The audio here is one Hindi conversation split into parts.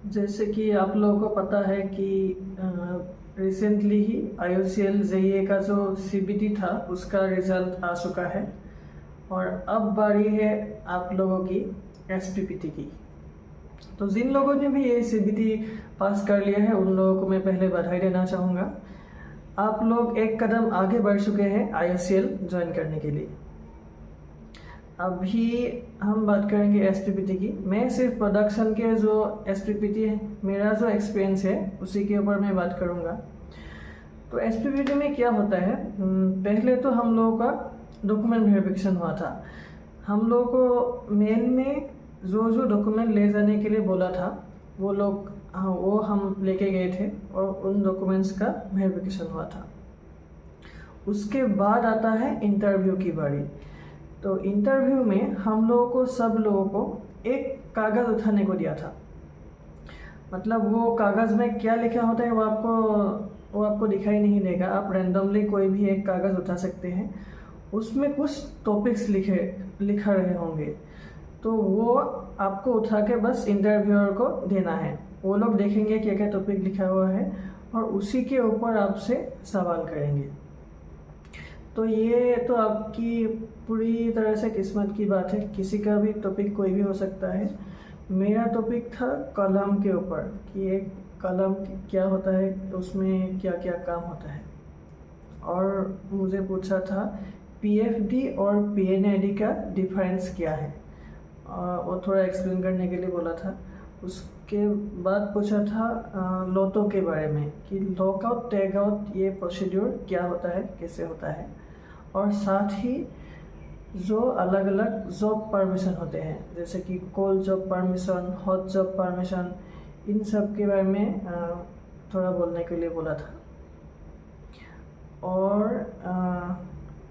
जैसे कि आप लोगों को पता है कि रिसेंटली ही IOCL JEE का जो CBT था उसका रिजल्ट आ चुका है और अब बारी है आप लोगों की SPPT की। तो जिन लोगों ने भी ये CBT पास कर लिया है उन लोगों को मैं पहले बधाई देना चाहूँगा। आप लोग एक कदम आगे बढ़ चुके हैं IOCL ज्वाइन करने के लिए। अभी हम बात करेंगे SPPT की। मैं सिर्फ प्रोडक्शन के जो SPPT है, मेरा जो एक्सपीरियंस है उसी के ऊपर मैं बात करूँगा। तो SPPT में क्या होता है, पहले तो हम लोगों का डॉक्यूमेंट वेरिफिकेशन हुआ था। हम लोगों को मेल में जो डॉक्यूमेंट ले जाने के लिए बोला था वो हम लेके गए थे और उन डॉक्यूमेंट्स का वेरिफिकेशन हुआ था। उसके बाद आता है इंटरव्यू की बारी। तो इंटरव्यू में हम लोगों को सब लोगों को एक कागज़ उठाने को दिया था। मतलब वो कागज़ में क्या लिखा होता है वो आपको दिखाई नहीं देगा। आप रैंडमली कोई भी एक कागज़ उठा सकते हैं। उसमें कुछ टॉपिक्स लिखा रहे होंगे, तो वो आपको उठा के बस इंटरव्यूअर को देना है। वो लोग देखेंगे क्या क्या टॉपिक लिखा हुआ है और उसी के ऊपर आपसे सवाल करेंगे। तो ये तो आपकी पूरी तरह से किस्मत की बात है, किसी का भी टॉपिक कोई भी हो सकता है। मेरा टॉपिक था कलम के ऊपर कि एक कलम क्या होता है, उसमें क्या क्या काम होता है। और मुझे पूछा था PFD और PNID का डिफरेंस क्या है, वो थोड़ा एक्सप्लेन करने के लिए बोला था। उसके बाद पूछा था लोटो के बारे में कि लॉकआउट टैग आउट ये प्रोसीड्यूर क्या होता है, कैसे होता है। और साथ ही जो अलग अलग जॉब परमिशन होते हैं, जैसे कि cold job permission, hot job permission, इन सब के बारे में थोड़ा बोलने के लिए बोला था।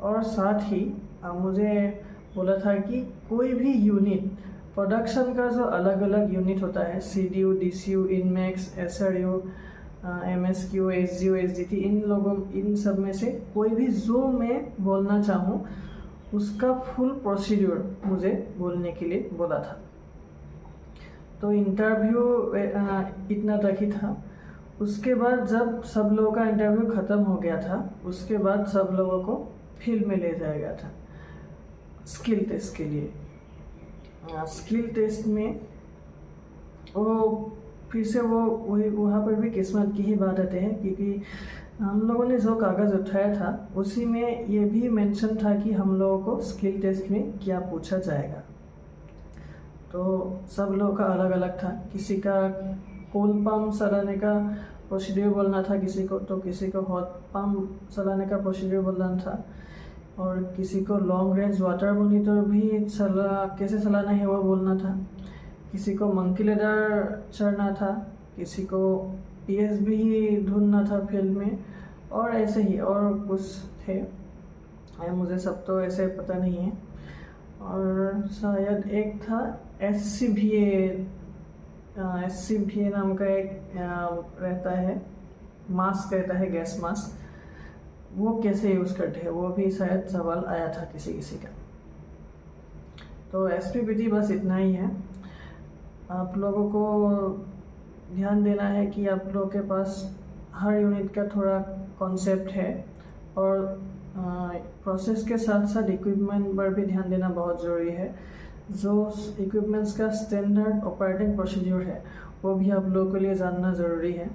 और साथ ही मुझे बोला था कि कोई भी यूनिट, प्रोडक्शन का जो अलग अलग यूनिट होता है, CDU, DCU, इनमैक्स, SRU, MSQ, SGU, SGT, इन सब में से कोई भी जो मैं बोलना चाहूँ उसका फुल प्रोसीड्यूर मुझे बोलने के लिए बोला था। तो इंटरव्यू इतना तक ही था। उसके बाद जब सब लोगों का इंटरव्यू ख़त्म हो गया था, उसके बाद सब लोगों को फील्ड में ले जाया गया था स्किल टेस्ट के लिए। स्किल टेस्ट में वो फिर से वहाँ पर भी किस्मत की ही बात आते हैं, क्योंकि हम लोगों ने जो कागज़ उठाया था उसी में ये भी मेंशन था कि हम लोगों को स्किल टेस्ट में क्या पूछा जाएगा। तो सब लोगों का अलग अलग था। किसी का कोल्ड पंप चलाने का प्रोसीड्यूर बोलना था, किसी को हॉट पंप चलाने का प्रोसीड्यूर बोलना था, और किसी को लॉन्ग रेंज वाटर मॉनिटर भी कैसे चलाना है वो बोलना था, किसी को मंकी लेडर चढ़ना था, किसी को PSB ही ढूंढना था फील्ड में, और ऐसे ही और कुछ थे। मुझे सब तो ऐसे पता नहीं है। और शायद एक था SCBA नाम का एक रहता है, मास्क रहता है, गैस मास्क, वो कैसे यूज़ करते हैं वो भी शायद सवाल आया था किसी का। तो SPPT बस इतना ही है। आप लोगों को ध्यान देना है कि आप लोगों के पास हर यूनिट का थोड़ा कॉन्सेप्ट है, और प्रोसेस के साथ साथ इक्विपमेंट पर भी ध्यान देना बहुत ज़रूरी है। जो इक्विपमेंट्स का स्टैंडर्ड ऑपरेटिंग प्रोसीड्यूर है वो भी आप लोगों के लिए जानना ज़रूरी है।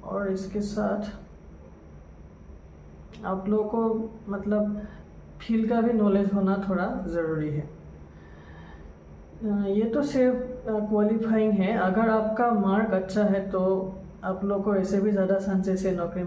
और इसके साथ आप लोगों को मतलब फील्ड का भी नॉलेज होना थोड़ा ज़रूरी है। ये तो सिर्फ क्वालिफाइंग है। अगर आपका मार्क अच्छा है तो आप लोग को ऐसे भी ज़्यादा चांसेस है नौकरी